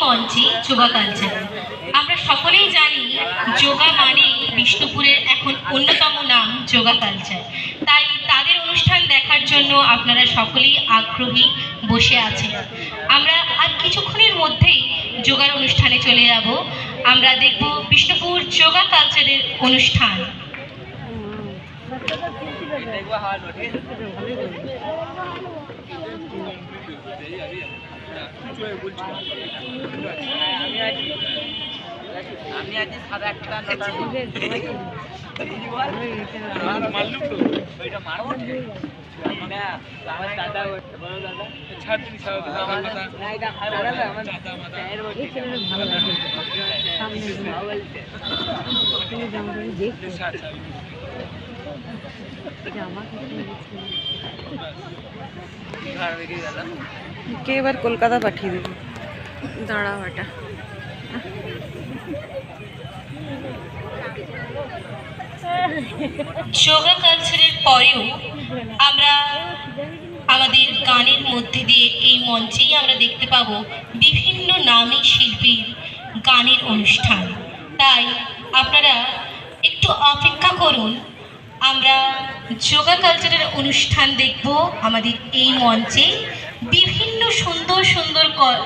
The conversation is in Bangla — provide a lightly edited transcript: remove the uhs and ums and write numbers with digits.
মঞ্চে যোগা কালচার। আমরা সকলেই জানি যোগা মানে বিষ্ণুপুরের এখন অন্যতম নাম যোগা কালচার। তাই তাদের অনুষ্ঠান দেখার জন্য আপনারা সকলেই আগ্রহী বসে আছেন। আমরা আর কিছুক্ষণের মধ্যেই যোগার অনুষ্ঠানে চলে যাব। আমরা দেখব বিষ্ণুপুর যোগা কালচারের অনুষ্ঠান। আমি আজ সাদা একটা নটার মধ্যে মারলুম তো ওইটা মারবো না আমার দাদা বড় দাদা ছাড় দিন ছাড় দাদা আমার কথা না এটা খাই বড় আমার দাদা মাথা এর বলতে ভালো লাগে সামনে বলতে তুমি জামাটা দেখো ছাড় ছাড় জামা কিছু ঘর বেরিয়ে গেল কে এবার কলকাতা পাঠিয়ে দেব দাঁড়াও এটা যোগা কালচারের পরেও আমরা আমাদের গানের মধ্যে দিয়ে এই মঞ্চেই আমরা দেখতে পাবো বিভিন্ন নামী শিল্পীর গানের অনুষ্ঠান। তাই আপনারা একটু অপেক্ষা করুন, আমরা যোগা কালচারের অনুষ্ঠান দেখব আমাদের এই মঞ্চে। বিভিন্ন সুন্দর সুন্দর ভালো